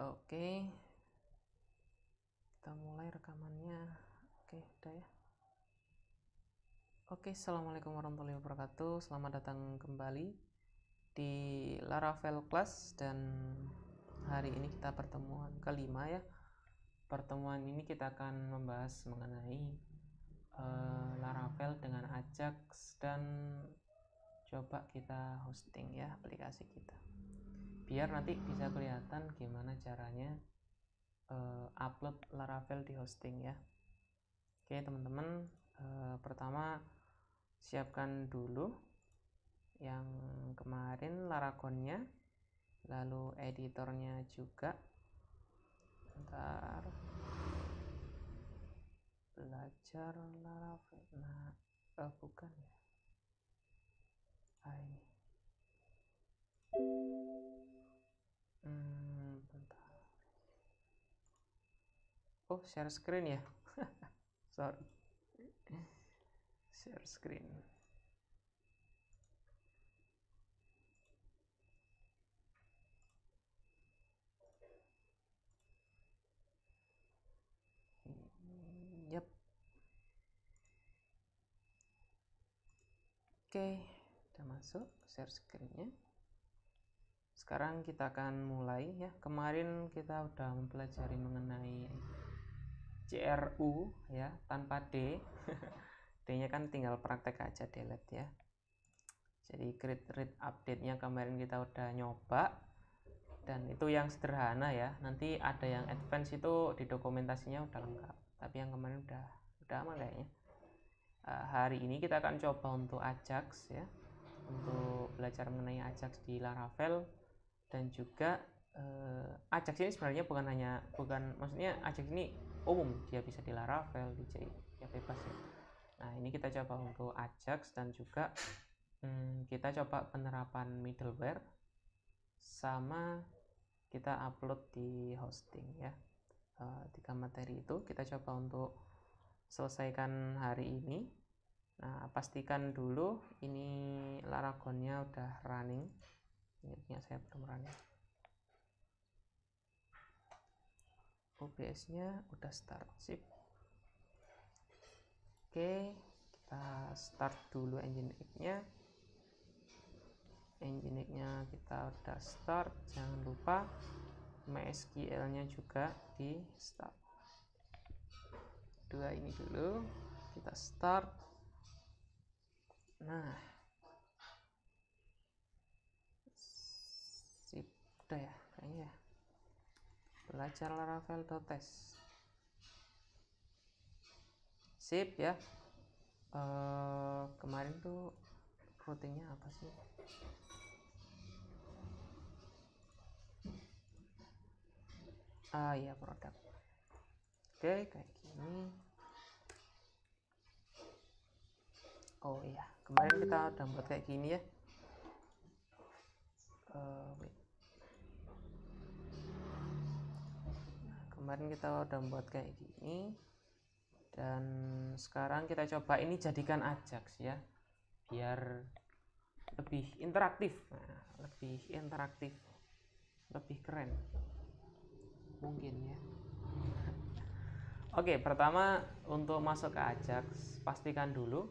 Oke, kita mulai rekamannya. Oke, udah ya. Oke, assalamualaikum warahmatullahi wabarakatuh. Selamat datang kembali di Laravel Class, dan hari ini kita pertemuan kelima ya. Pertemuan ini kita akan membahas mengenai Laravel dengan Ajax, dan coba kita hosting ya aplikasi kita. Biar nanti bisa kelihatan gimana caranya upload Laravel di hosting ya. Oke teman-teman, pertama siapkan dulu yang kemarin Laragonnya, lalu editornya juga. Bentar, belajar Laravel. Nah, bukan ya. Ini. Bentar. Oh, share screen ya. Sorry. Share screen. Yap. Oke, udah masuk share screen-nya. Sekarang kita akan mulai ya. Kemarin kita udah mempelajari mengenai CRU ya, tanpa D. D-nya kan tinggal praktek aja, delete ya. Jadi create read update-nya kemarin kita udah nyoba, dan itu yang sederhana ya. Nanti ada yang advance itu di dokumentasinya udah lengkap, tapi yang kemarin udah aman kayaknya. Hari ini kita akan coba untuk Ajax ya, untuk belajar mengenai Ajax di Laravel. Dan juga Ajax ini sebenarnya maksudnya Ajax ini umum, dia bisa di Laravel, di C, ya bebas ya. Nah ini kita coba untuk Ajax, dan juga kita coba penerapan middleware, sama kita upload di hosting ya. 3 materi itu kita coba untuk selesaikan hari ini. Nah pastikan dulu ini Laragonnya udah running. Ini punya saya belum running. OBS-nya udah start, sip. Oke, kita start dulu Nginx-nya. Nginx-nya kita udah start, jangan lupa MySQL-nya juga di start. Dua ini dulu kita start. Nah, sip, udah ya kayaknya ya. Belajar Laravel.test. Sip ya. Kemarin tuh routingnya apa sih? Ya produk. Oke, kayak gini. Oh iya, kemarin kita udah buat kayak gini ya. Kemarin kita udah buat kayak gini, dan sekarang kita coba ini jadikan Ajax ya, biar lebih interaktif. Nah, lebih keren mungkin ya. Oke, pertama untuk masuk ke Ajax, pastikan dulu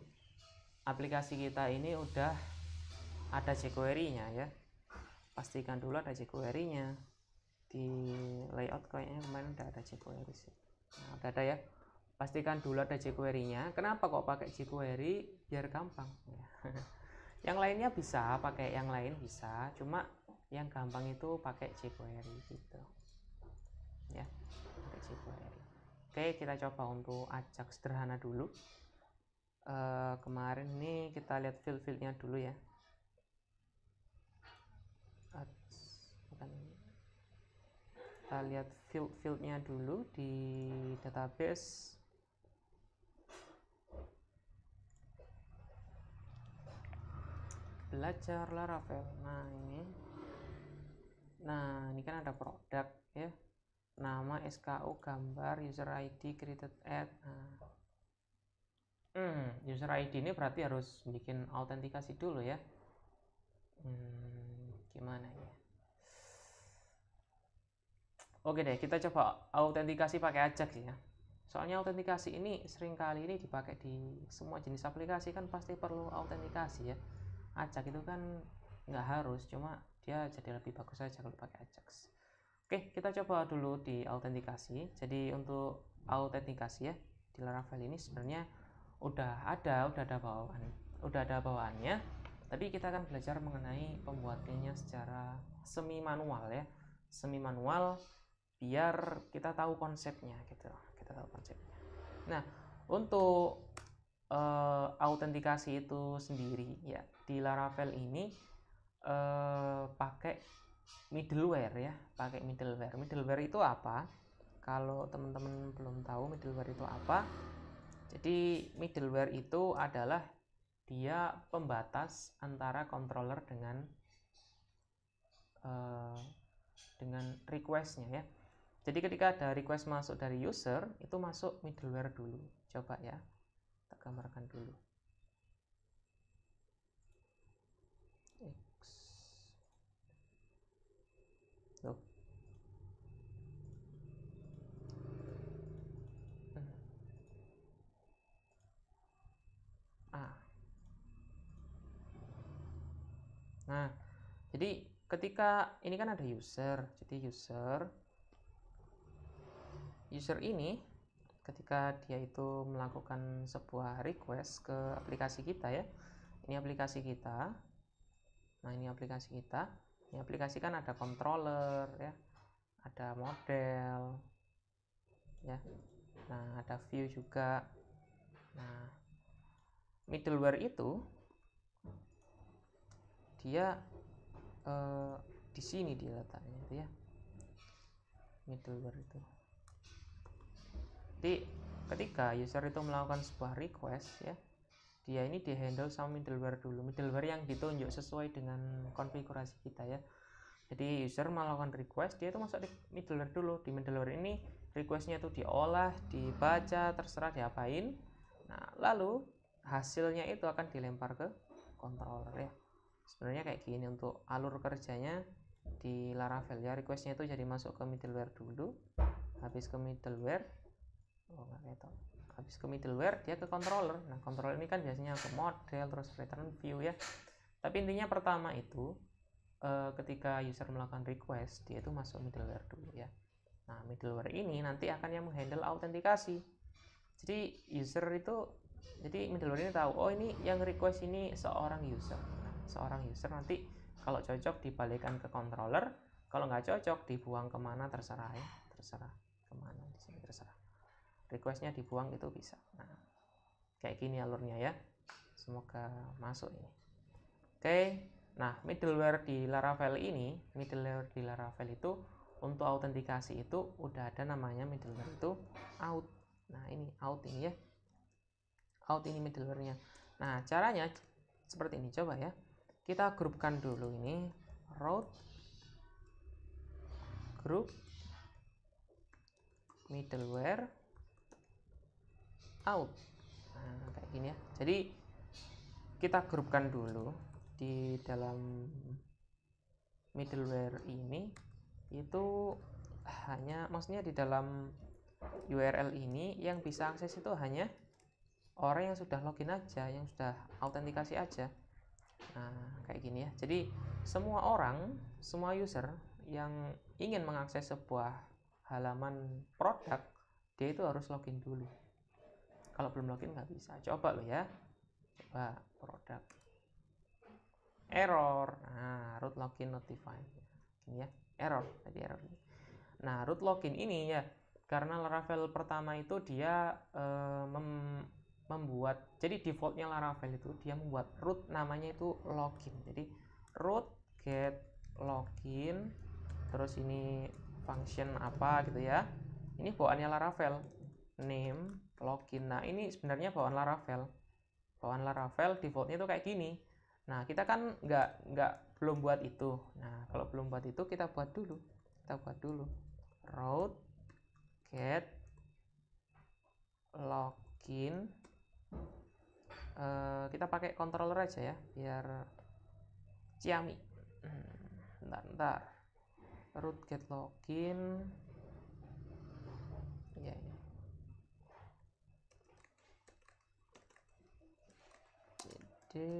aplikasi kita ini udah ada jQuery-nya ya. Pastikan dulu ada jQuery-nya. Di layout kayaknya kemarin udah ada jQuery sih. Nah, udah ada ya. Pastikan dulu ada jQuery-nya. Kenapa kok pakai jQuery? Biar gampang ya. Yang lainnya bisa pakai yang lain, bisa, cuma yang gampang itu pakai jQuery gitu ya, pakai jQuery. Oke, kita coba untuk Ajax sederhana dulu. Kemarin ini kita lihat field-fieldnya dulu ya. Kita lihat field-fieldnya dulu di database. Belajar Laravel. Nah ini kan ada produk ya, nama, SKU, gambar, user ID, created at. User ID ini berarti harus bikin autentikasi dulu ya. Gimana ya? Oke deh, kita coba autentikasi pakai Ajax ya. Soalnya autentikasi ini sering kali ini dipakai di semua jenis aplikasi, kan pasti perlu autentikasi ya. Ajax itu kan nggak harus, cuma dia jadi lebih bagus saja kalau pakai Ajax. Oke, kita coba dulu di autentikasi. Jadi untuk autentikasi ya di Laravel ini sebenarnya udah ada bawaannya. Tapi kita akan belajar mengenai pembuatannya secara semi manual ya. Semi manual biar kita tahu konsepnya gitu. Kita tahu konsepnya. Nah, untuk autentikasi itu sendiri ya di Laravel ini pakai middleware ya, pakai middleware. Middleware itu apa? Kalau teman-teman belum tahu middleware itu apa, jadi middleware itu adalah dia pembatas antara controller dengan requestnya ya. Jadi ketika ada request masuk dari user, itu masuk middleware dulu. Coba ya, kita gambarkan dulu. Tuh. Nah, jadi ketika ini kan ada user, jadi user ini ketika dia itu melakukan sebuah request ke aplikasi kita ya, ini aplikasi kita. Nah, ini aplikasi kita. Ini aplikasi kan ada controller ya, ada model ya. Nah, ada view juga. Nah, middleware itu dia di sini dia letaknya itu ya, middleware itu. Jadi ketika user itu melakukan sebuah request ya, dia ini dihandle sama middleware dulu, middleware yang ditunjuk sesuai dengan konfigurasi kita ya. Jadi user melakukan request, dia itu masuk di middleware dulu. Di middleware ini requestnya itu diolah, dibaca, terserah diapain. Nah, lalu hasilnya itu akan dilempar ke controller ya. Sebenarnya kayak gini untuk alur kerjanya di Laravel ya. Requestnya itu jadi masuk ke middleware dulu, habis ke middleware, habis ke middleware dia ke controller. Nah, controller ini kan biasanya ke model, terus return view ya. Tapi intinya pertama itu ketika user melakukan request, dia itu masuk middleware dulu ya. Nah, middleware ini nanti akan yang menghandle autentikasi. Jadi user itu, jadi middleware ini tahu, oh ini yang request ini seorang user. Nah, seorang user nanti kalau cocok dibalikan ke controller, kalau nggak cocok dibuang kemana terserah ya, terserah kemana di sini terserah. Requestnya dibuang itu bisa. Nah, kayak gini alurnya ya. Semoga masuk ini. Oke. Nah, middleware di Laravel itu untuk autentikasi itu udah ada namanya middleware itu out. Nah, ini out ini ya. Out ini middleware-nya. Nah, caranya seperti ini, coba ya. Kita grupkan dulu ini root group middleware out. Nah, kayak gini ya. Jadi kita grupkan dulu di dalam middleware ini itu hanya, maksudnya di dalam URL ini yang bisa akses itu hanya orang yang sudah login aja, yang sudah autentikasi aja. Nah, kayak gini ya. Jadi semua orang, semua user yang ingin mengakses sebuah halaman produk, dia itu harus login dulu. Kalau belum login nggak bisa. Coba lo ya. Coba produk. Error. Nah, root login notified. Ini ya, error. Tadi error. Nah, root login ini ya, karena Laravel pertama itu dia membuat, jadi defaultnya Laravel itu dia membuat root namanya itu login. Jadi root get login, terus ini function apa gitu ya. Ini bawaannya Laravel, name login. Nah, ini sebenarnya bawaan Laravel. Bawaan Laravel defaultnya itu kayak gini. Nah, kita kan belum buat itu. Nah, kalau belum buat itu kita buat dulu. Root get login. Kita pakai controller aja ya, biar ciami. Bentar. Root get login. ya ini cd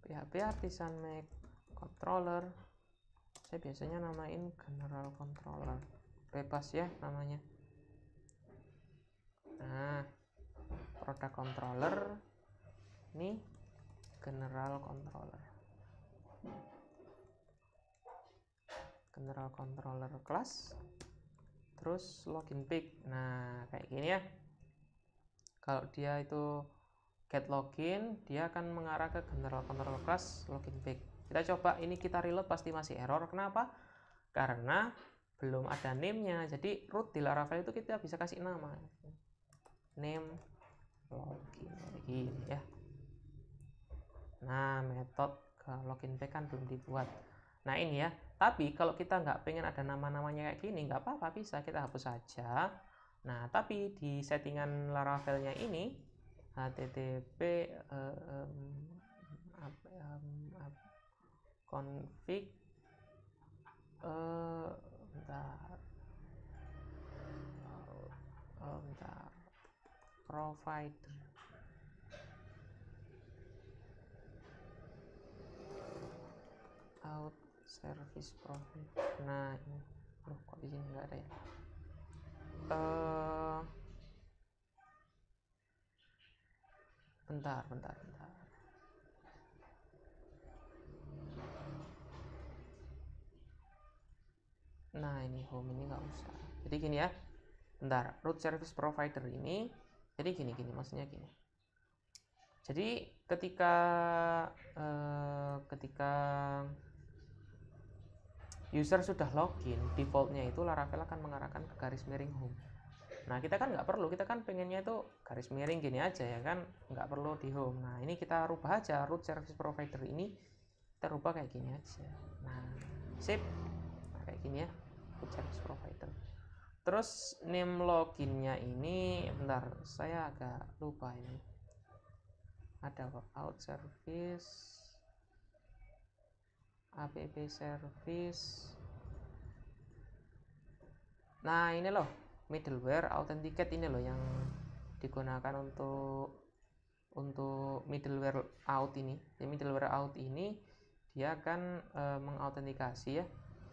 php artisan Mac controller. Saya biasanya namain general controller, bebas ya namanya. Nah, produk controller ini general controller class, terus login page. Nah kayak gini ya, kalau dia itu get login, dia akan mengarah ke general controller class login page. Kita coba ini, kita reload pasti masih error. Kenapa? Karena belum ada name-nya. Jadi root di Laravel itu kita bisa kasih nama, name login kayak gini ya. Nah, metode ke login page kan belum dibuat. Nah ini ya, tapi kalau kita nggak pengen ada nama-namanya kayak gini, nggak apa-apa, bisa kita hapus saja. Nah tapi di settingan Laravelnya ini http config bentar, provider out service provider. Nah ini loh, kok di sini nggak ada ya. Bentar. Nah ini home ini nggak usah. Jadi gini ya, bentar, root service provider ini. Jadi gini maksudnya gini. Jadi ketika user sudah login, defaultnya itu Laravel akan mengarahkan ke garis miring home. Nah kita kan nggak perlu, kita kan pengennya itu garis miring gini aja ya kan, nggak perlu di home. Nah ini kita rubah aja, root service provider ini kita rubah kayak gini aja. Nah sip, nah, kayak gini ya, root service provider. Terus name loginnya ini, bentar, saya agak lupa ini. Ada kok, out service, app service. Nah ini loh, middleware authenticate ini loh yang digunakan untuk middleware out ini. Jadi middleware out ini dia akan mengautentikasi ya.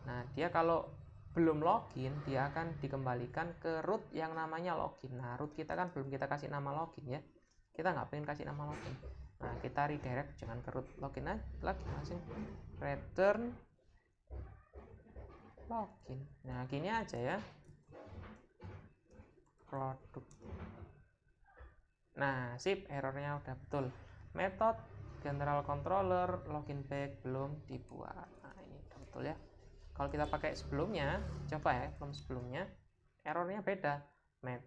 Nah dia kalau belum login, dia akan dikembalikan ke root yang namanya login. Nah root kita kan belum kita kasih nama login ya, kita nggak pengen kasih nama login. Nah kita redirect, jangan ke root login aja, lagi langsung return login. Nah gini aja ya, produk. Nah sip, errornya udah betul. Metode general controller login page belum dibuat. Nah ini udah betul ya. Kalau kita pakai sebelumnya, coba ya, belum sebelumnya, errornya beda. Ini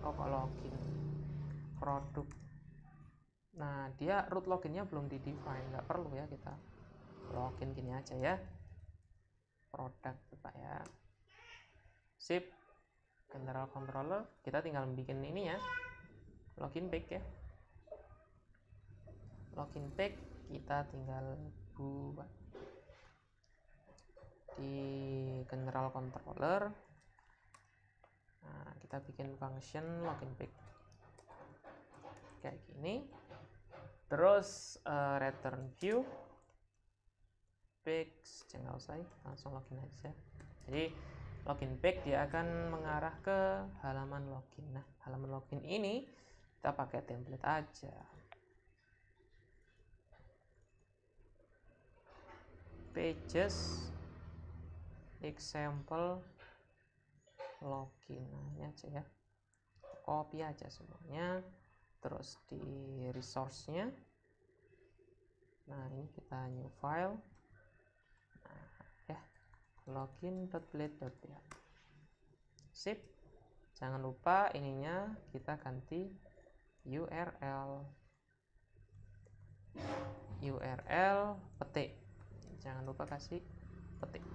kok login produk. Nah dia root loginnya belum di define, nggak perlu ya kita login gini aja ya, produk coba ya. Sip, general controller, kita tinggal bikin ini ya, login page ya. Login page kita tinggal buat di general controller. Nah kita bikin function login page kayak gini. Terus return view page, jangan usah, langsung login aja. Jadi login page dia akan mengarah ke halaman login. Nah halaman login ini kita pakai template aja, pages example login. Nah ini aja ya, copy aja semuanya. Terus di resource-nya, nah ini kita new file, nah ya, login.blade.php. Sip, jangan lupa ininya kita ganti URL petik, jangan lupa kasih petik.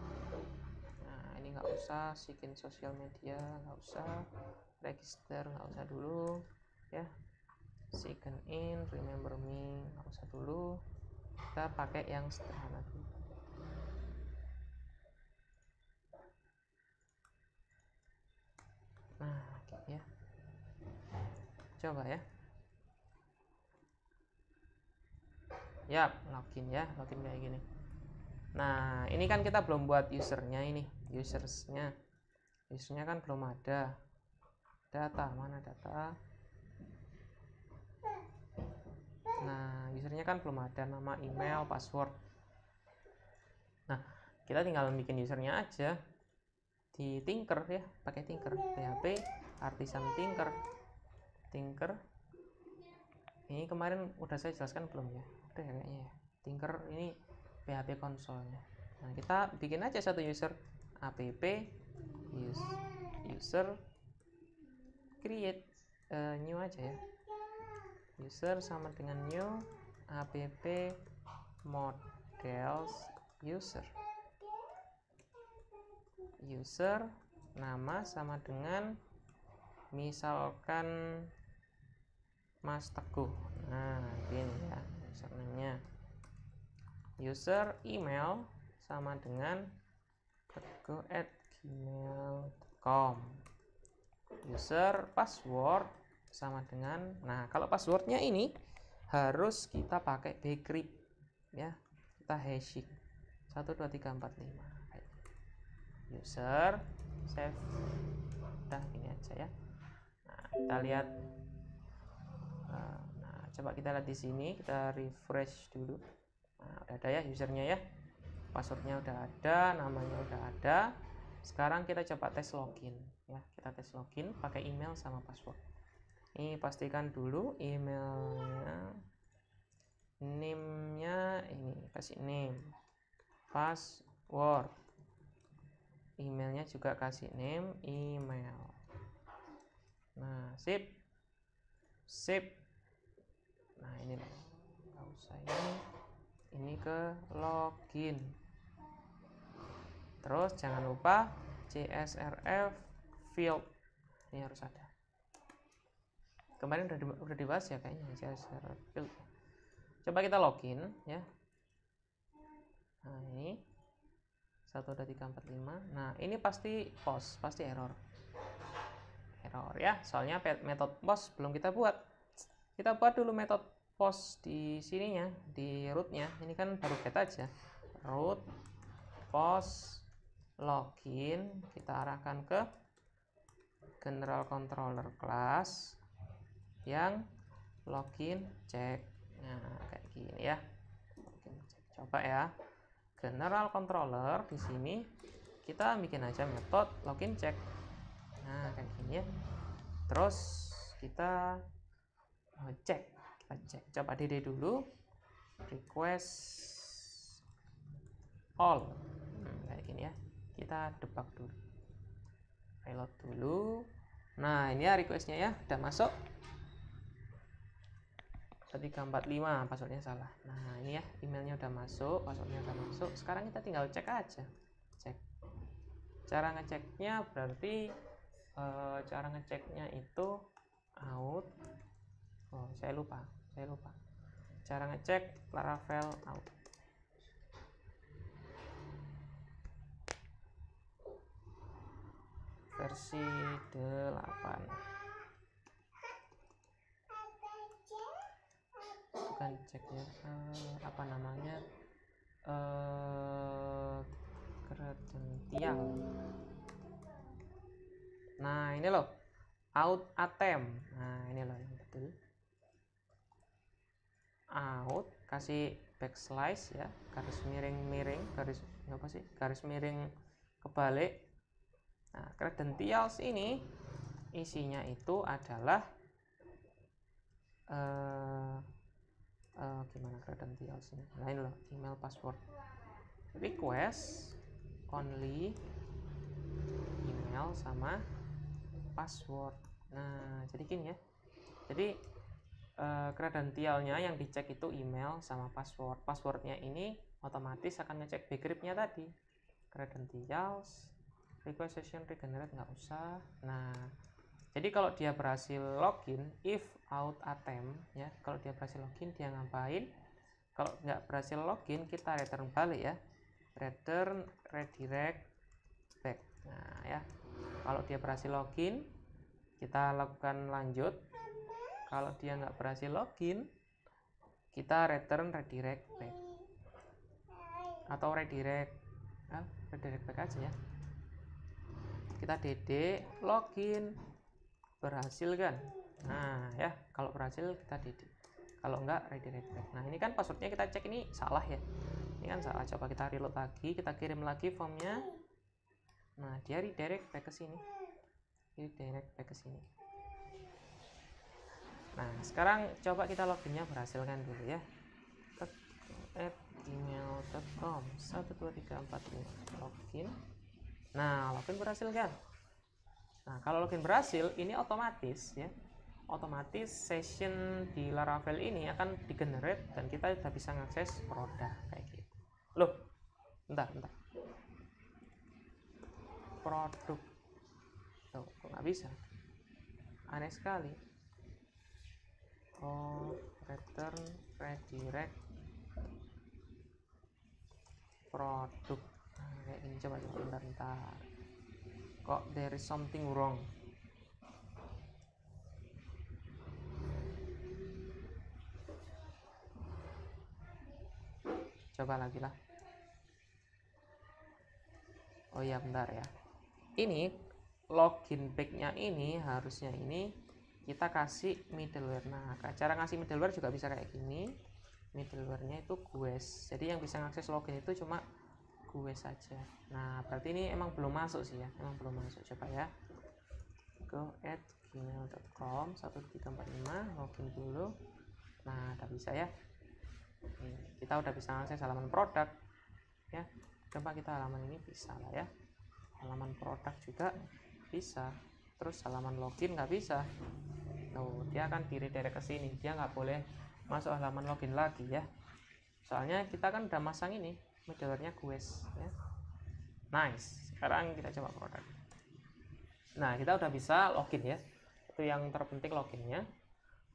Nah ini nggak usah bikin sosial media, nggak usah register, nggak usah dulu ya. sign in, remember me nggak usah dulu, kita pakai yang sederhana dulu. Nah ya, coba ya. Ya, login ya, login kayak gini. Nah, ini kan kita belum buat usernya ini, usernya kan belum ada. Data, mana data? Nah, usernya kan belum ada, nama, email, password. Nah, kita tinggal bikin usernya aja di Tinker ya, pakai Tinker, PHP Artisan Tinker. Ini kemarin udah saya jelaskan belum ya? Udah ya kayaknya ya. Tinker ini PHP konsolnya. Nah, kita bikin aja satu user, app user create new aja ya. User sama dengan new app models user nama sama dengan misalkan Mas Teguh. Nah, ini ya username-nya. User email sama dengan teguh@gmail.com. User password sama dengan, nah kalau passwordnya ini harus kita pakai bcrypt ya, kita hashing 12345. User save, udah gini aja ya. Nah, kita lihat. Nah, coba kita lihat di sini, kita refresh dulu. Nah, udah ada ya usernya ya, passwordnya udah ada, namanya udah ada. Sekarang kita coba tes login ya, kita tes login pakai email sama password. Ini pastikan dulu emailnya, name-nya ini kasih name, password, emailnya juga kasih name, email. Nah, sip. Nah, ini loh, nggak usah ini ke login. Terus jangan lupa CSRF field ini harus ada. Kemarin udah dibahas ya kayaknya CSRF field. Coba kita login ya. Nah, ini 12345. Nah, ini pasti error ya, soalnya metode post belum kita buat. Kita buat dulu metode post di sininya, di rootnya. Ini kan baru get aja, root post login, kita arahkan ke general controller class yang login check. Nah, kayak gini ya. Coba ya, general controller di sini kita bikin aja metode login check. Nah, kayak gini ya. Terus kita cek, coba DD dulu, request all. Kayak gini ya. Kita debug dulu, reload dulu. Nah, ini ya requestnya ya, udah masuk 345, passwordnya salah. Nah, ini ya, emailnya udah masuk, passwordnya udah masuk. Sekarang kita tinggal cek aja. Cek. Cara ngeceknya berarti cara ngeceknya itu out. Oh, saya lupa. Cara ngecek Laravel out. Versi 8. Bukan ceknya, apa namanya? Kredensial. Nah, ini loh, out attempt. Nah, ini loh yang betul. Out, kasih backslash ya, garis miring, garis miring kebalik. Nah, credentials ini isinya itu adalah gimana credentials ini? Nah, ini loh, email, password, request only email sama password. Nah, jadi gini ya. Jadi kredensialnya yang dicek itu email sama password. Passwordnya ini otomatis akan ngecek bcryptnya tadi. Credentials, request session regenerate nggak usah. Nah, Jadi kalau dia berhasil login, if out attempt ya, kalau dia berhasil login dia ngapain? Kalau nggak berhasil login, kita return balik ya, return redirect back. Nah ya, kalau dia berhasil login, kita lakukan lanjut. Kalau dia nggak berhasil login, kita return redirect back atau redirect back aja ya. Kita dd login, berhasil kan? Nah ya, kalau berhasil kita dd, kalau enggak redirect back. Nah ini kan passwordnya kita cek ini salah ya, ini kan salah. Coba kita reload lagi, kita kirim lagi formnya. Nah dia redirect back ke sini, redirect back ke sini. Nah sekarang coba kita loginnya berhasil kan dulu ya, gmail.com 12345 login. Nah login berhasil kan? Nah kalau login berhasil, ini otomatis ya, otomatis session di Laravel ini akan di-generate dan kita sudah bisa mengakses produk kayak gitu. Loh, bentar. Produk. Tuh, kok nggak bisa? Aneh sekali. Oh, return redirect produk. Nah, kayak gini, coba bentar. Kok there is something wrong? Coba lagi lah. Oh iya bentar ya, ini login backnya ini harusnya ini kita kasih middleware. Nah cara ngasih middleware juga bisa kayak gini, middleware-nya itu GUES, jadi yang bisa ngakses login itu cuma GUES saja. Nah berarti ini emang belum masuk sih ya, emang belum masuk. Coba ya, go at gmail.com 12345 login dulu. Nah udah bisa ya, kita udah bisa ngakses halaman produk ya. Coba kita halaman ini bisa lah ya, halaman produk juga bisa, terus halaman login nggak bisa. Dia akan redirect ke sini, dia nggak boleh masuk halaman login lagi ya, soalnya kita kan udah masang ini middleware-nya GUES ya. Nice, sekarang kita coba produk. Nah kita udah bisa login ya, itu yang terpenting loginnya.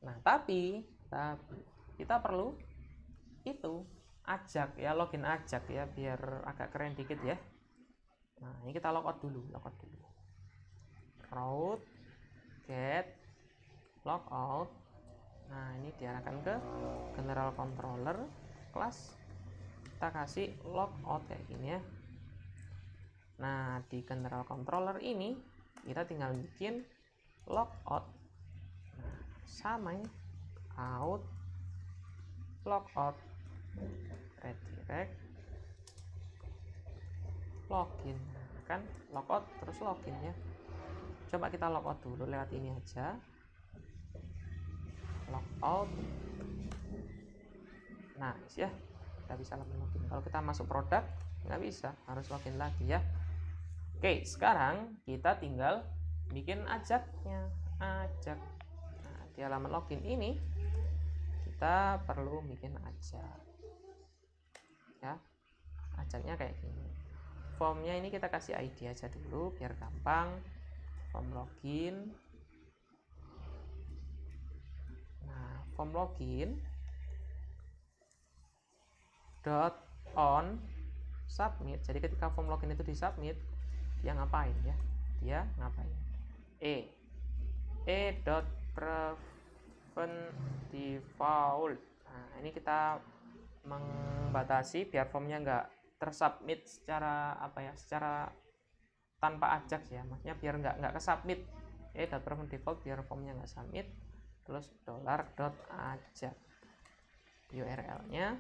Nah tapi kita perlu itu ajak ya, login ajak ya, biar agak keren dikit ya. Nah ini kita logout dulu, root get logout. Nah ini diarahkan ke general controller class, kita kasih logout kayak gini ya. Nah di general controller ini kita tinggal bikin logout. Nah, sama ini out logout redirect login, kan logout terus login ya. Coba kita logout dulu lewat ini aja, logout. Nah ya, kita bisa login. Kalau kita masuk produk nggak bisa, harus login lagi ya. Oke, sekarang kita tinggal bikin ajaknya, ajak. Nah, di halaman login ini kita perlu bikin ajak ya. Ajaknya kayak gini, formnya ini kita kasih ID aja dulu biar gampang. Form login. Nah form login dot on submit. Jadi ketika form login itu disubmit, dia ngapain ya, dia ngapain dot prevent default. Nah ini kita membatasi biar formnya nggak tersubmit secara apa ya, secara tanpa ajak ya, maksudnya biar nggak kesubmit. Dot prevent default biar formnya nggak submit. Terus $.ajak URL nya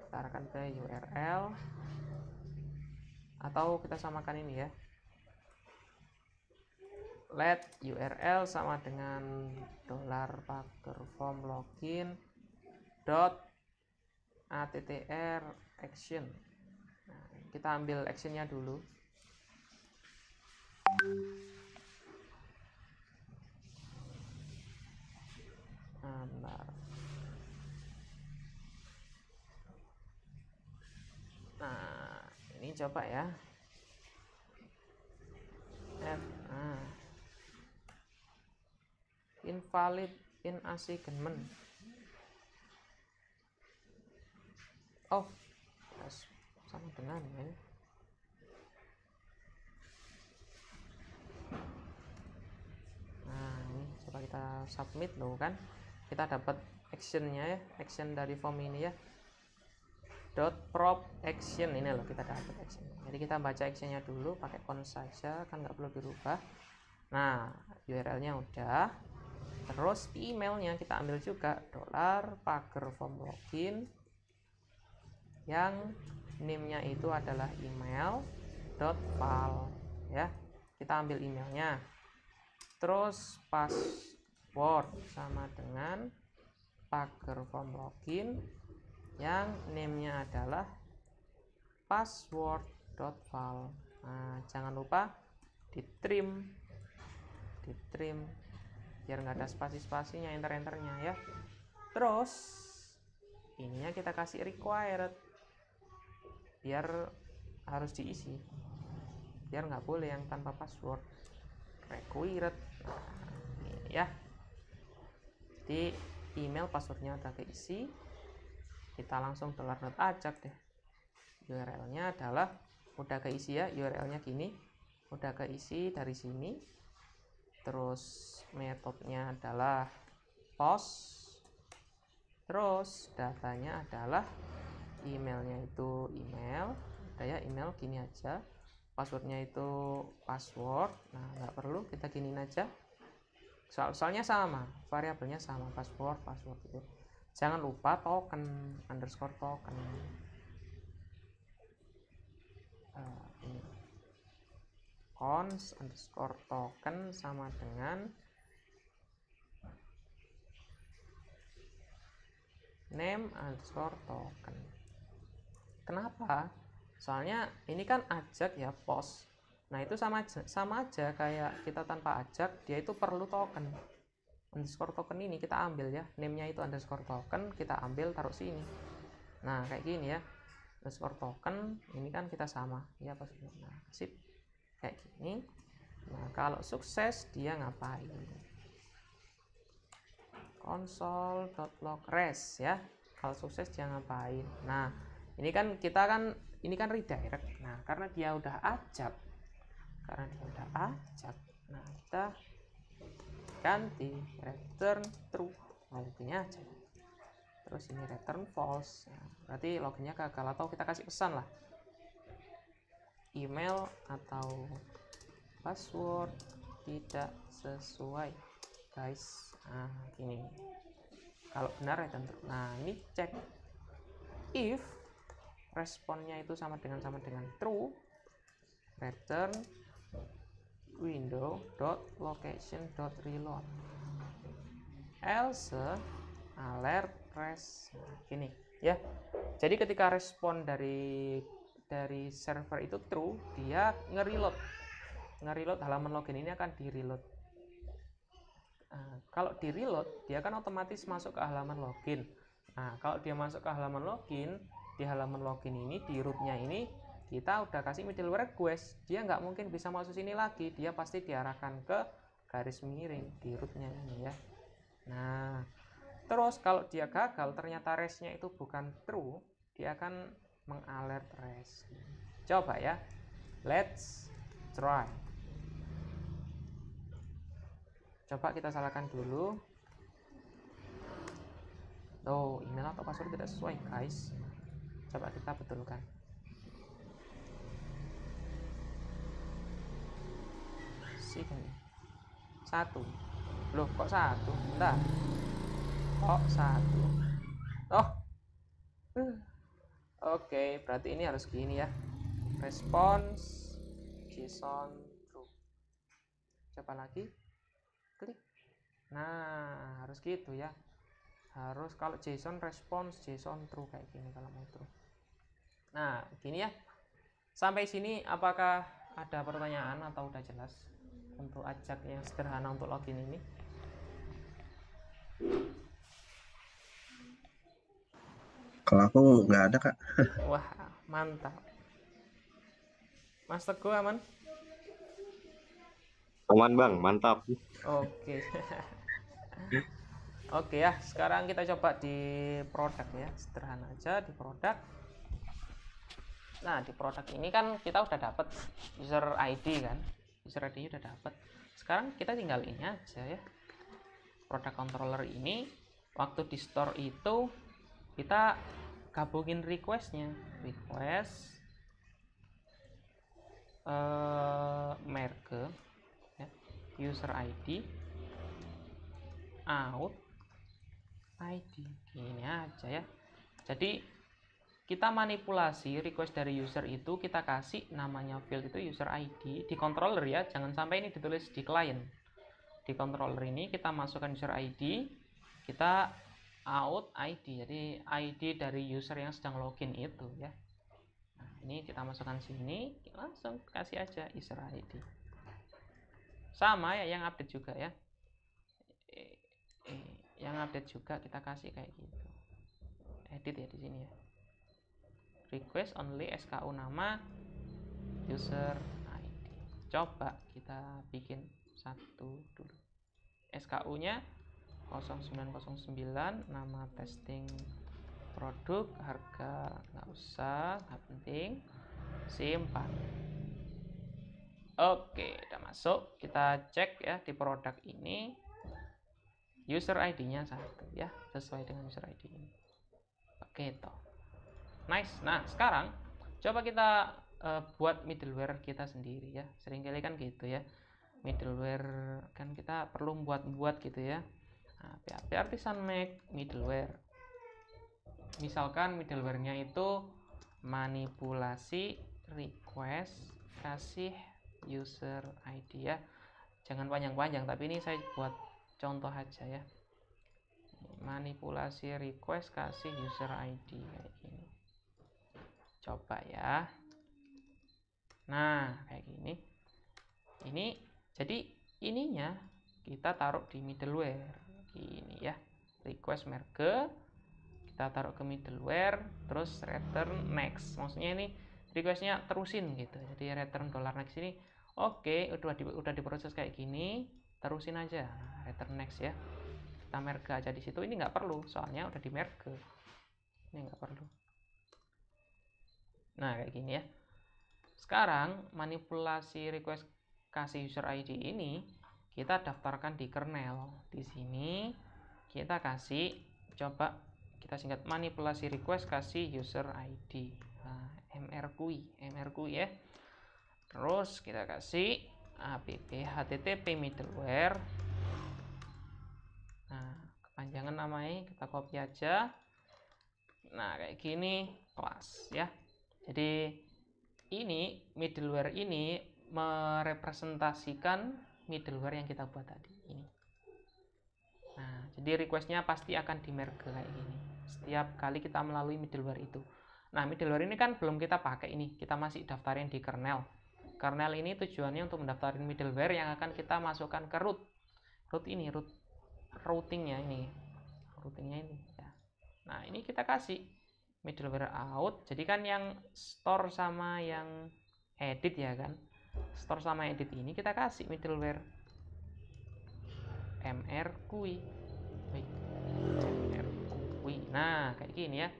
kita arahkan ke URL, atau kita samakan ini ya, let URL sama dengan $pagar form login dot attr action. Nah, kita ambil actionnya dulu. Nah ini coba ya, nah, invalid in assignment. Oh, sama dengan ini. Nah, ini coba kita submit loh kan. Kita dapat actionnya ya, action dari form ini ya. .prop action ini loh, kita dapat action. Jadi kita baca actionnya dulu pakai const saja, kan nggak perlu dirubah. Nah, URL-nya udah. Terus emailnya kita ambil juga, $pager form login yang name-nya itu adalah email.file ya. Kita ambil emailnya. Terus password sama dengan pager form login yang name-nya adalah password.file. Nah, jangan lupa di trim biar nggak ada spasi-spasinya, enter-enternya ya. Terus ininya kita kasih required biar harus diisi, biar nggak boleh yang tanpa password. Required ya. Di email passwordnya udah keisi, kita langsung $ajak deh. URL-nya adalah udah keisi ya, URL-nya gini, udah keisi dari sini. Terus metodenya adalah post, terus datanya adalah emailnya itu email, udah ya, email gini aja. Passwordnya itu password, nah nggak perlu, kita giniin aja. Soalnya sama, variabelnya sama, password itu. Jangan lupa token, underscore token. Ini const underscore token sama dengan name underscore token. Kenapa? Soalnya ini kan ajak ya, post. Nah itu sama aja kayak kita tanpa ajak, dia itu perlu token. Underscore token ini kita ambil ya, name-nya itu underscore token, kita ambil taruh sini. Nah kayak gini ya, underscore token ini kan kita sama ya password. Nah sip, kayak gini. Nah kalau sukses dia ngapain? console.log res ya. Kalau sukses dia ngapain? Nah ini kan kita kan ini kan redirect. Nah karena dia udah ajak, nah kita ganti return true, loginnya aja. Terus ini return false, nah, berarti loginnya gagal, atau kita kasih pesan lah, email atau password tidak sesuai guys. Nah ini kalau benar return true. Nah ini cek if responnya itu sama dengan true, return window.location.reload, else alert res. Gini ya, jadi ketika respon dari server itu true, dia nge-reload halaman login ini akan di reload. Kalau di reload dia kan otomatis masuk ke halaman login. Nah kalau dia masuk ke halaman login, di halaman login ini di rootnya ini kita udah kasih middleware request, dia nggak mungkin bisa masuk sini lagi, dia pasti diarahkan ke garis miring di rootnya ini ya. Nah terus kalau dia gagal, ternyata resnya itu bukan true, dia akan mengalert res. Coba ya, let's try. Coba kita salahkan dulu. Oh, email atau password tidak sesuai guys. Coba kita betulkan. Sini 1. Loh kok 1? Bentar. Kok 1? Oh. Oke, berarti ini harus gini ya. Response JSON true. Coba lagi. Klik. Nah, harus gitu ya. Harus kalau JSON response JSON true kayak gini kalau mau true. Nah, gini ya. Sampai sini apakah ada pertanyaan atau udah jelas untuk ajak yang sederhana untuk login ini? Kalau aku nggak ada kak. Wah mantap. Mas Teguh aman? Aman bang, mantap. Oke. Oke ya, sekarang kita coba di produk ya, sederhana aja di produk. Nah, di produk ini kan kita udah dapat user ID kan, user ID udah dapat. Sekarang kita tinggal ini aja ya, produk controller ini. Waktu di store itu kita gabungin requestnya, request merge ya, user ID out ID, ini aja ya. Jadi kita manipulasi request dari user itu, kita kasih namanya field itu user ID di controller ya, jangan sampai ini ditulis di client. Di controller ini kita masukkan user ID, kita out ID, jadi ID dari user yang sedang login itu ya. Nah, ini kita masukkan sini, langsung kasih aja user ID. Sama ya yang update juga ya. Yang update juga kita kasih kayak gitu. Edit ya di sini ya. Request only SKU nama user ID. Coba kita bikin satu dulu. SKU-nya 0909, nama testing produk, harga nggak usah, nggak penting, simpan. Oke, udah masuk. Kita cek ya di produk ini user ID-nya 1 ya, sesuai dengan user ID ini. Oke toh. Nice. Nah, sekarang coba kita buat middleware kita sendiri ya. Seringkali kan gitu ya, middleware kan kita perlu buat gitu ya. Nah, PHP Artisan make middleware. Misalkan middleware-nya itu manipulasi request kasih user ID ya. Jangan panjang-panjang, tapi ini saya buat contoh aja ya. Manipulasi request kasih user ID kayak gini. Coba ya. Nah, kayak gini. Ini jadi ininya kita taruh di middleware. Gini ya. Request merge kita taruh ke middleware, terus return next. Maksudnya ini requestnya terusin gitu. Jadi return $next ini oke, udah diproses kayak gini, terusin aja. Nah, return next ya. Kita merge aja di situ. Ini nggak perlu, soalnya udah di merge. Ini nggak perlu. Nah, kayak gini ya. Sekarang manipulasi request kasih user ID ini kita daftarkan di kernel. Di sini kita kasih, coba kita singkat manipulasi request kasih user ID. Nah, MRQI ya. Terus kita kasih app http middleware. Nah, kepanjangan namanya kita copy aja. Nah, kayak gini kelas ya. Jadi ini middleware ini merepresentasikan middleware yang kita buat tadi ini. Nah, jadi requestnya pasti akan di merge kayak gini setiap kali kita melalui middleware itu. Nah, middleware ini kan belum kita pakai ini, kita masih daftarin di kernel. Kernel ini tujuannya untuk mendaftarin middleware yang akan kita masukkan ke root routingnya ini ya. Nah, ini kita kasih middleware out. Jadi kan yang store sama yang edit ya kan, store sama edit ini kita kasih middleware MRQI. Nah, kayak gini ya.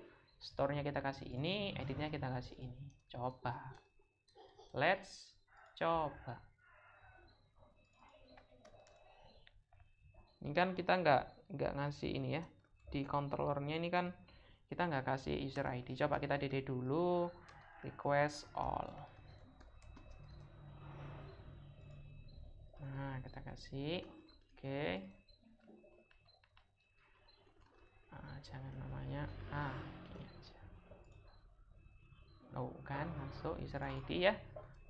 Store-nya kita kasih ini, editnya kita kasih ini. Coba. Let's coba. Ini kan kita nggak ngasih ini ya. Di controllernya ini kan kita nggak kasih user ID. Coba kita DD dulu. Request all. Nah, kita kasih. Oke. Nah, jangan namanya gini aja. Oh, kan masuk user ID ya.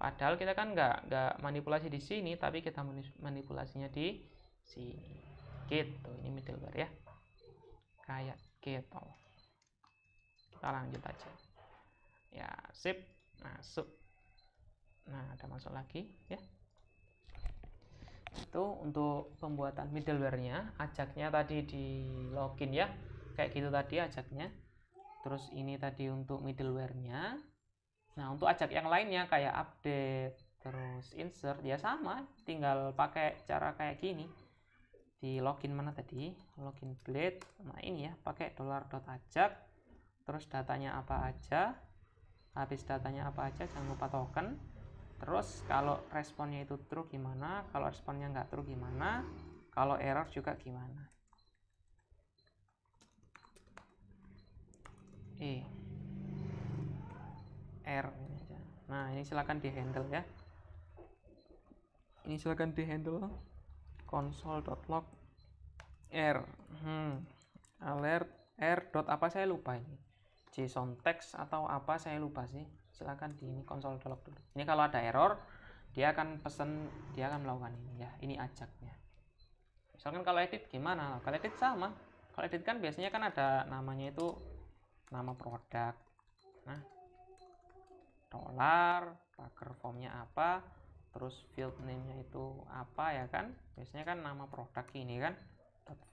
Padahal kita kan nggak manipulasi di sini, tapi kita manipulasinya di sini. Gitu, ini middleware ya. Kayak gitu. Kita lanjut aja. Ya, sip. Masuk. Nah, ada masuk lagi ya. Itu untuk pembuatan middleware-nya. Ajaknya tadi di login ya. Kayak gitu tadi ajaknya. Terus ini tadi untuk middleware-nya. Nah, untuk ajak yang lainnya kayak update, terus insert, ya sama, tinggal pakai cara kayak gini. Di login mana tadi, login blade, nah ini ya, pakai $.ajak, terus datanya apa aja, habis datanya apa aja jangan lupa token. Terus kalau responnya itu true gimana, kalau responnya nggak true gimana, kalau error juga gimana. R ini aja. Nah ini silahkan di handle ya, ini silahkan di handle console.log r alert r dot apa saya lupa, ini JSON text atau apa saya lupa sih, silahkan di ini console.log dulu. Ini kalau ada error dia akan pesen, dia akan melakukan ini ya, ini ajaknya. Misalkan kalau edit gimana, kalau edit sama, kalau edit kan biasanya kan ada namanya itu nama produk, nah $, packer formnya apa, terus field name nya itu apa ya kan, biasanya kan nama produk ini kan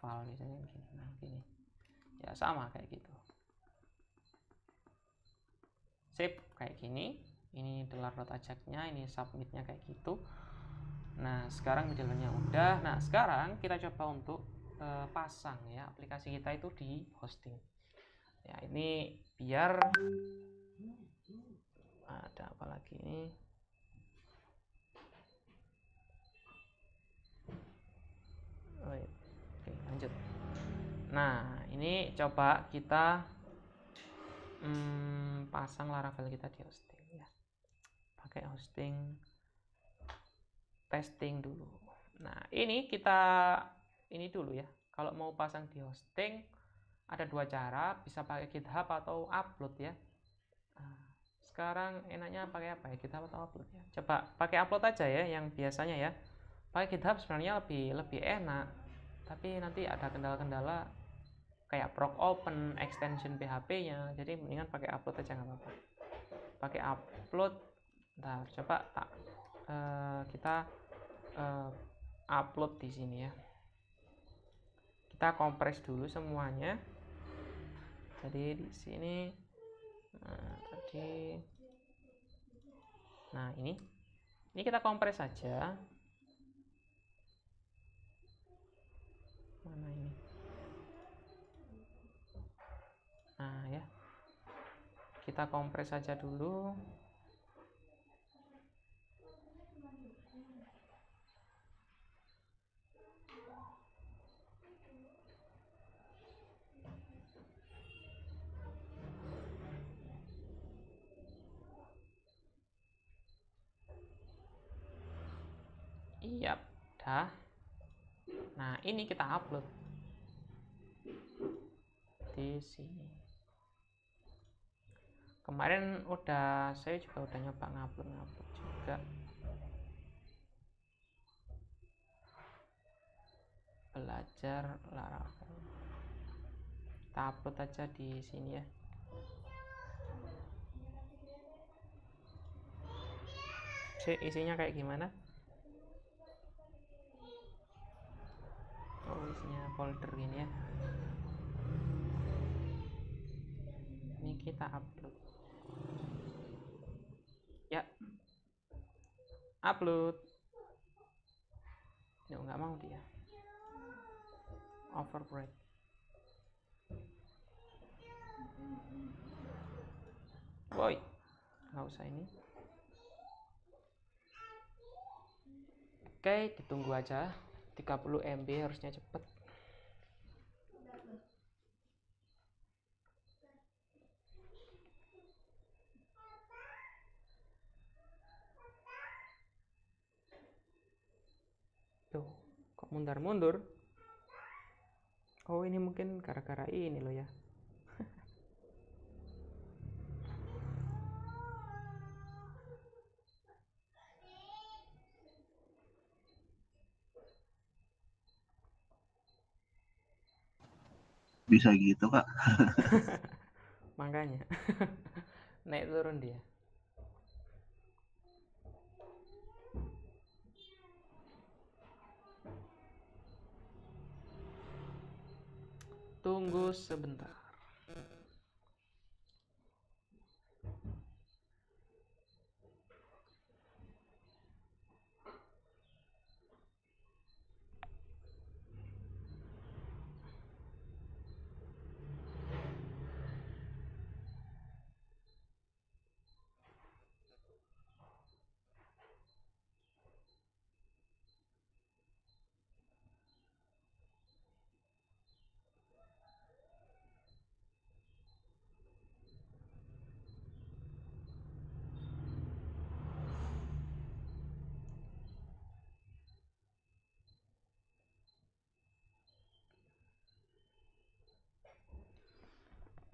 .file biasanya begini. Nah gini ya, sama kayak gitu, save kayak gini, ini $.ajaknya, ini submitnya kayak gitu. Nah sekarang middleware-nya udah. Nah sekarang kita coba untuk pasang ya aplikasi kita itu di hosting ya. Ini biar ada apa lagi ini, oke lanjut. Nah ini coba kita pasang Laravel kita di hosting ya, pakai hosting testing dulu. Nah ini kita ini dulu ya, kalau mau pasang di hosting ada dua cara, bisa pakai GitHub atau upload ya. Nah, sekarang enaknya pakai apa ya, GitHub atau upload ya? Coba pakai upload aja ya, yang biasanya ya. Pakai GitHub sebenarnya lebih enak, tapi nanti ada kendala-kendala kayak proc open, extension PHP-nya, jadi mendingan pakai upload aja nggak apa-apa. Pakai upload, ntar coba kita upload di sini ya. Kita kompres dulu semuanya. Jadi di sini, nah ini kita kompres saja. Mana ini? Nah ya, kita kompres saja dulu. Iya, dah. Nah ini kita upload di sini. Kemarin saya juga udah nyoba ngupload juga. Belajar Laravel. Kita upload aja di sini ya. Isinya kayak gimana? Oh isinya folder ini ya. Ini kita upload ya, upload. Nggak mau dia, overwrite. Woi, nggak usah ini. Oke, ditunggu aja. 30 MB harusnya cepet. Tuh, kok mundur-mundur? Oh, ini mungkin gara-gara ini loh ya. Bisa gitu Kak. Makanya naik turun dia. Tunggu sebentar.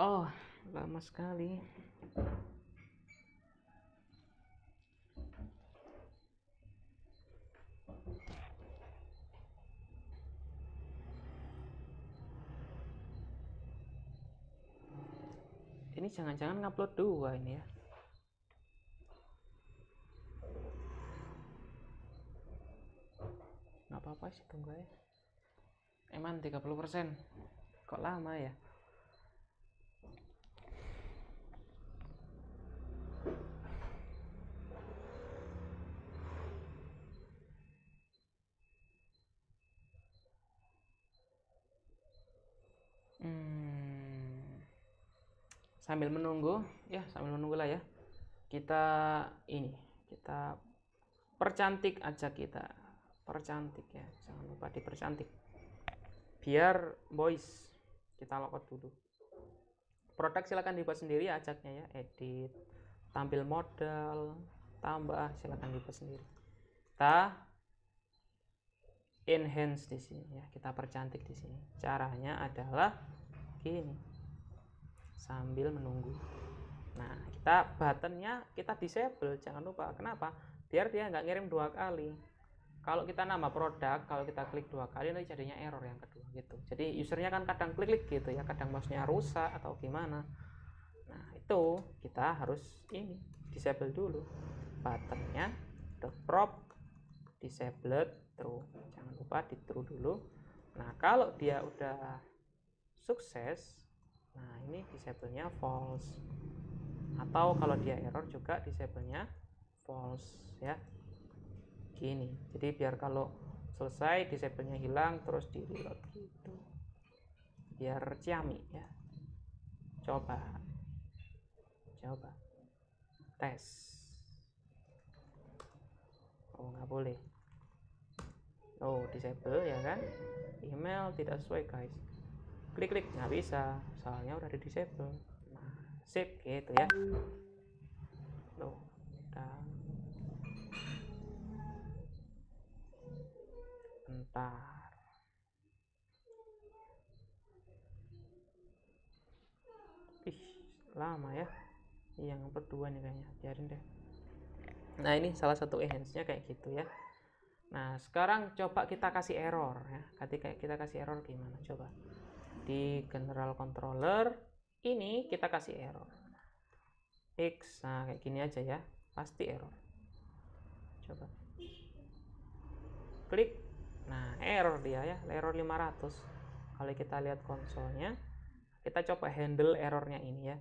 Oh, lama sekali. Ini jangan-jangan ngupload 2 ini ya. Nggak apa-apa sih, tunggu ya. Emang 30%. Kok lama ya? Sambil menunggu lah ya. Kita percantik aja kita. Percantik ya, jangan lupa dipercantik. Biar boys, kita logout dulu. Produk silakan dibuat sendiri ajaknya ya, edit, tampil modal, tambah silakan dibuat sendiri. Kita enhance di sini ya, kita percantik di sini. Caranya adalah gini, sambil menunggu. Nah, kita buttonnya kita disable, jangan lupa. Kenapa? Biar dia nggak ngirim 2 kali. Kalau kita nambah produk, kalau kita klik 2 kali nanti jadinya error yang kedua gitu. Jadi usernya kan kadang klik gitu ya, kadang mouse-nya rusak atau gimana. Nah, itu kita harus ini disable dulu. Buttonnya the prop disabled true. Jangan lupa di true dulu. Nah, kalau dia udah sukses, nah ini disable-nya false. Atau kalau dia error juga disable-nya false ya. Gini. Jadi biar kalau selesai disable-nya hilang terus di reload gitu. Biar ciami ya. Coba tes. Oh, nggak boleh. Oh, disable ya kan. Email tidak sesuai guys. Klik nggak bisa, soalnya udah di disable. Nah, sip gitu ya. Tuh, udah. Bentar. Ih, lama ya. Yang berdua nih kayaknya, biarin deh. Nah, ini salah satu enhance-nya kayak gitu ya. Nah, sekarang coba kita kasih error ya. Kita kasih error gimana? Coba. Di general controller ini kita kasih error. X, nah kayak gini aja ya. Pasti error. Coba. Klik. Nah, error dia ya, error 500. Kalau kita lihat konsolnya, kita coba handle errornya ini ya.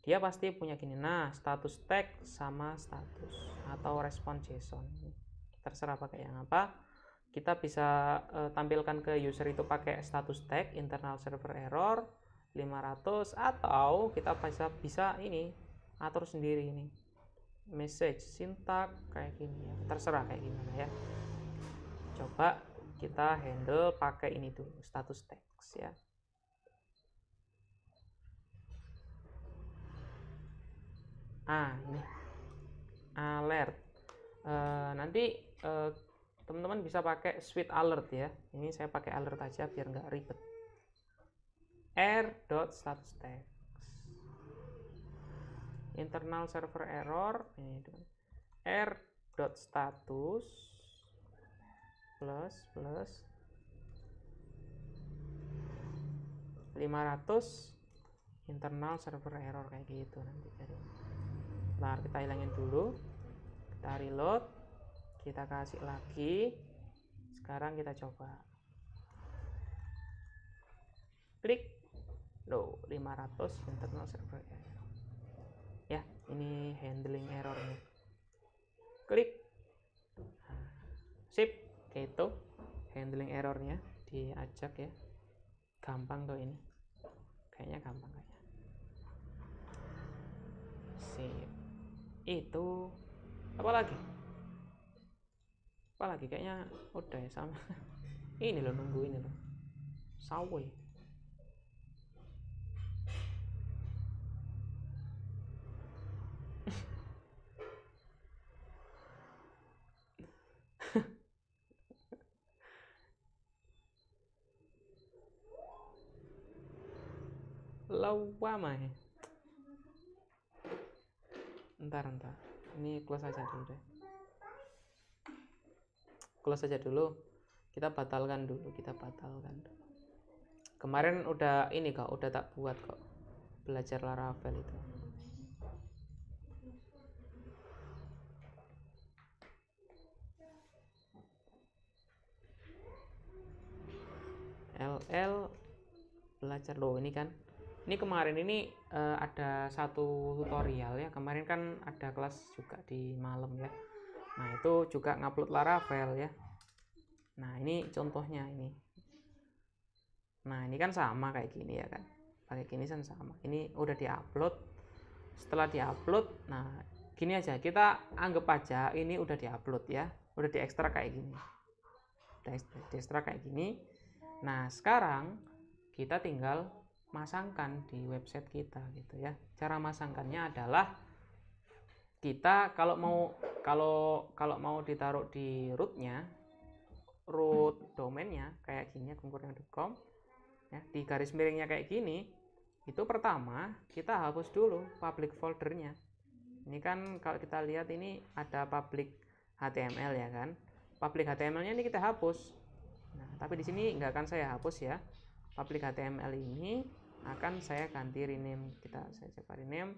Dia pasti punya gini. Nah, status tag sama status atau respon JSON. Terserah pakai yang apa. Kita bisa tampilkan ke user itu pakai status tag internal server error 500 atau kita bisa ini atur sendiri ini. Message syntax kayak gini ya. Terserah kayak gimana ya. Coba kita handle pakai ini dulu, status text ya. Ini alert. Nanti teman-teman bisa pakai suite alert ya. Ini saya pakai alert aja biar nggak ribet. r.statusText internal server error ini r.status plus 500 internal server error kayak gitu nanti. Jadi bentar, kita hilangin dulu, kita reload, kita kasih lagi. Sekarang kita coba klik. Loh, 500 internal server error ya. Ini handling errornya. Klik. Sip, gitu handling errornya diajak ya. Gampang tuh ini, kayaknya gampang kayaknya. Sip. Itu apa lagi kayaknya udah ya sama. Ini loh, nunggu ini loh, sawe. lama ya. Ntar. Ini close aja dulu deh. Close aja dulu. Kita batalkan dulu. Kemarin udah ini kok, udah tak buat kok. Belajar Laravel itu. LL belajar loh ini kan. Ini kemarin ini ada satu tutorial ya. Kemarin kan ada kelas juga di malam ya. Nah, itu juga ngupload Laravel ya. Nah, ini contohnya ini. Nah, ini kan sama kayak gini ya kan. Pakai gini kan sama. Ini udah diupload. Setelah diupload, nah gini aja. Kita anggap aja ini udah diupload ya. Udah diekstrak kayak gini. Udah diekstrak kayak gini. Nah, sekarang kita tinggal masangkan di website kita gitu ya. Cara masangkannya adalah kita kalau mau ditaruh di rootnya, root domainnya kayak gini ya, kungkuryang.com ya, di garis miringnya kayak gini, itu pertama kita hapus dulu public foldernya. Ini kan kalau kita lihat ini ada public HTML ya kan, public HTML-nya ini kita hapus. Nah, tapi di sini nggak akan saya hapus ya. Public HTML ini akan saya ganti rename, saya coba rename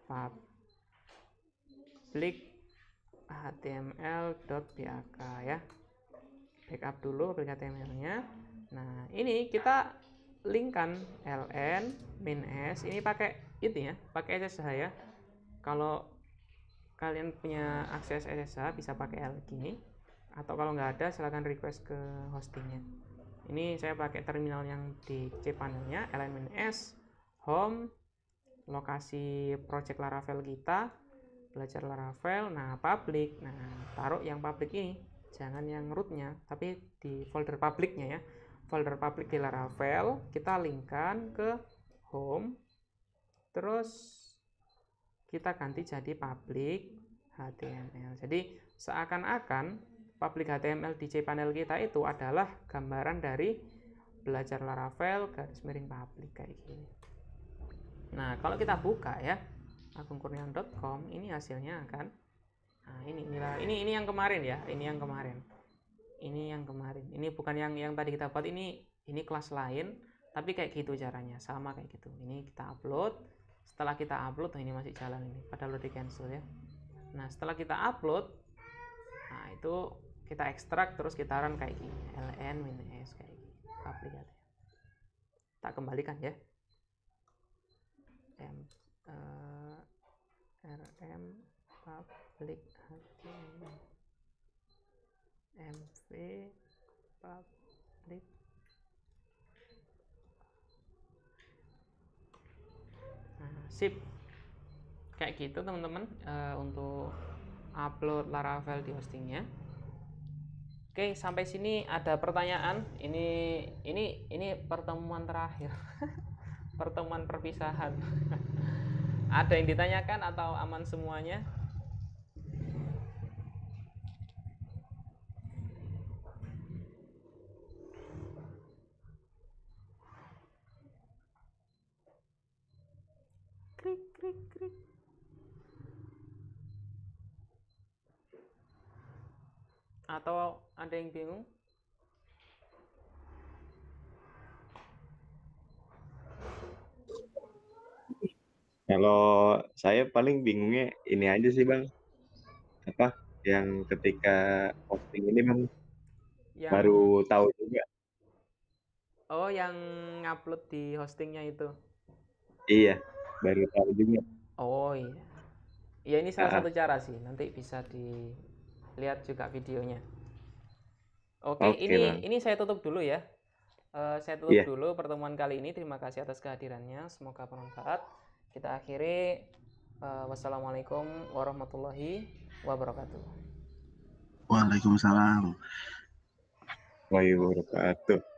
public html.bak ya. Backup dulu public HTML-nya. Nah, ini kita linkkan ln -s, ini pakai itu ya, pakai SSH ya. Kalau kalian punya akses SSH bisa pakai L gini, atau kalau nggak ada silahkan request ke hostingnya. Ini saya pakai terminal yang di cPanel-nya, ln -s, home, lokasi project Laravel kita, belajar Laravel, nah public, nah taruh yang public ini, jangan yang rootnya, tapi di folder publicnya ya. Folder public di Laravel kita linkkan ke home, terus kita ganti jadi public HTML. Jadi seakan-akan public HTML di cPanel kita itu adalah gambaran dari belajar Laravel garis miring public kayak gini. Nah, kalau kita buka ya agungkurniawan.com, ini hasilnya kan. Nah, ini yang kemarin ya, ini yang kemarin. Ini bukan yang tadi kita buat, ini kelas lain, tapi kayak gitu caranya, sama kayak gitu. Ini kita upload. Setelah kita upload, nah ini masih jalan ini, padahal udah di cancel ya. Nah, setelah kita upload, nah itu kita ekstrak terus kita run kayak gini, ln -s kayak gini, public HTML. Tak kembalikan ya. rm public HTML mv public. Nah, sip. Kayak gitu teman-teman, untuk upload Laravel di hostingnya. Oke, sampai sini ada pertanyaan. Ini pertemuan terakhir. Pertemuan perpisahan. Ada yang ditanyakan atau aman semuanya? Krik. Atau ada yang bingung? Kalau saya paling bingungnya ini aja sih Bang, apa yang ketika posting ini Bang baru tahu juga. Yang ngupload di hostingnya itu. Iya, baru tahu juga. Oh iya. Ya ini salah satu cara sih, nanti bisa dilihat juga videonya. Oke, Bang. ini saya tutup dulu ya. Saya tutup dulu pertemuan kali ini. Terima kasih atas kehadirannya. Semoga bermanfaat. Kita akhiri. Wassalamualaikum warahmatullahi wabarakatuh. Waalaikumsalam. Wabarakatuh.